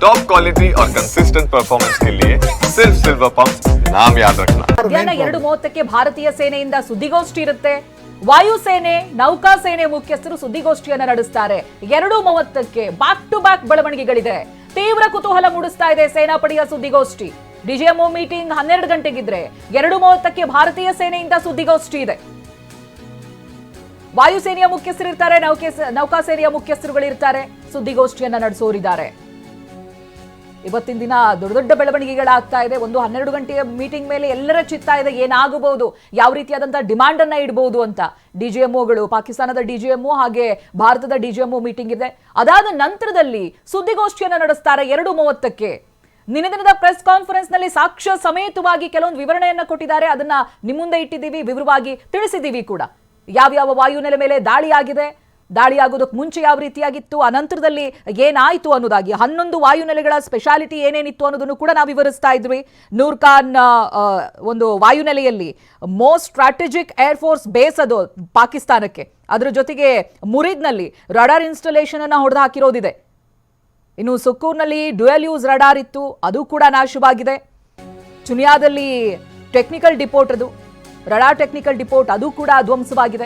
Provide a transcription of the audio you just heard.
Top quality और consistent performance के लिए सिर्फ सिल्वर पंप नाम याद रखना। ಮಧ್ಯಾಹ್ನ 2:30ಕ್ಕೆ ಭಾರತೀಯ ಸೇನೆಯಿಂದ ಸುದ್ದಿಗೋಷ್ಠಿ ಇರುತ್ತೆ. ವಾಯುಸೇನೆ ನೌಕಾಸೇನೆ ಮುಖ್ಯಸ್ಥರು ಸುದ್ದಿಗೋಷ್ಠಿಯನ್ನ ನಡೆಸ್ತಾರೆ. 2:30ಕ್ಕೆ ಬ್ಯಾಕ್ ಟು ಬ್ಯಾಕ್ ಬೆಳವಣಿಗೆಗಳಿದೆ. ತೀವ್ರ ಕುತೂಹಲ ಮೂಡಿಸ್ತಾ ಇದೆ ಸೇನಾಪಡೆಯ ಸುದ್ದಿಗೋಷ್ಠಿ. ಡಿಜಿಎಂಒ ಮೀಟಿಂಗ್ 12 ಗಂಟೆಗಿದ್ರೆ 2:30ಕ್ಕೆ ಭಾರತೀಯ ಸೇನೆಯಿಂದ ಸುದ್ದಿಗೋಷ್ಠಿ ಇದೆ. ವಾಯುಸೇನೆಯ ಮುಖ್ಯಸ್ಥರಿರ್ತಾರೆ, ನೌಕಾಸೇನೆಯ ಮುಖ್ಯಸ್ಥರುಗಳಿರ್ತಾರೆ, ಸುದ್ದಿಗೋಷ್ಠಿಯನ್ನ ನಡೆಸೋರಿದ್ದಾರೆ. ಇವತ್ತಿನ ದಿನ ದೊಡ್ಡ ದೊಡ್ಡ ಬೆಳವಣಿಗೆಗಳಾಗ್ತಾ ಇದೆ. 12 ಗಂಟೆಯ ಮೀಟಿಂಗ್ ಮೇಲೆ ಎಲ್ಲರ ಚಿತ್ತ ಇದೆ, ಏನಾಗಬಹುದು, ಯಾವ ರೀತಿಯಾದಂತಹ ಡಿಮಾಂಡ್ ಅನ್ನ ಇಡಬಹುದು ಅಂತ. ಡಿಜಿಎಂಒಗಳು, ಪಾಕಿಸ್ತಾನದ ಡಿಜಿಎಂಒ ಹಾಗೆ ಭಾರತದ ಡಿಜಿಎಂಒ ಮೀಟಿಂಗ್ ಇದೆ. ಅದಾದ ನಂತರದಲ್ಲಿ ಸುದ್ದಿಗೋಷ್ಠಿಯನ್ನ ನಡೆಸ್ತಾರೆ 2:30ಕ್ಕೆ. ನಿನ್ನೆ ದಿನದ ಪ್ರೆಸ್ ಕಾನ್ಫರೆನ್ಸ್ ನಲ್ಲಿ ಸಾಕ್ಷ್ಯ ಸಮೇತವಾಗಿ ಕೆಲವೊಂದು ವಿವರಣೆಯನ್ನ ಕೊಟ್ಟಿದ್ದಾರೆ. ಅದನ್ನ ನಿಮ್ಮ ಮುಂದೆ ಇಟ್ಟಿದ್ದೀವಿ, ವಿವರವಾಗಿ ತಿಳಿಸಿದ್ದೀವಿ ಕೂಡ. ಯಾವ್ಯಾವ ವಾಯುನೆಲೆ ಮೇಲೆ ದಾಳಿ ಆಗಿದೆ, ದಾಳಿ ಆಗೋದಕ್ಕೆ ಮುಂಚೆ ಯಾವ ರೀತಿಯಾಗಿತ್ತು, ಅನಂತರದಲ್ಲಿ ಏನಾಯ್ತು ಅನ್ನೋದಾಗಿ 11 ವಾಯುನೆಲೆಗಳ ಸ್ಪೆಷಾಲಿಟಿ ಏನೇನಿತ್ತು ಅನ್ನೋದನ್ನು ಕೂಡ ನಾವು ವಿವರಿಸ್ತಾ ಇದ್ವಿ. ನೂರ್ಖಾನ್ ಒಂದು ವಾಯುನೆಲೆಯಲ್ಲಿ most strategic air force base ಅದು ಪಾಕಿಸ್ತಾನಕ್ಕೆ. ಅದರ ಜೊತೆಗೆ ಮುರಿದ್ನಲ್ಲಿ ರಡಾರ್ ಇನ್ಸ್ಟಾಲೇಷನ್ ಅನ್ನ ಹೊಡೆದು ಹಾಕಿರೋದಿದೆ. ಇನ್ನು ಸುಕ್ಕೂರ್ನಲ್ಲಿ ಡ್ಯುಯಲ್ ಯೂಸ್ ರಡಾರ್ ಇತ್ತು, ಅದು ಕೂಡ ನಾಶವಾಗಿದೆ. ಚುನಿಯಾದಲ್ಲಿ ಟೆಕ್ನಿಕಲ್ ಡಿಪೋಟ್, ಅದು ರಡಾರ್ ಟೆಕ್ನಿಕಲ್ ಡಿಪೋಟ್, ಅದು ಕೂಡ ಧ್ವಂಸವಾಗಿದೆ.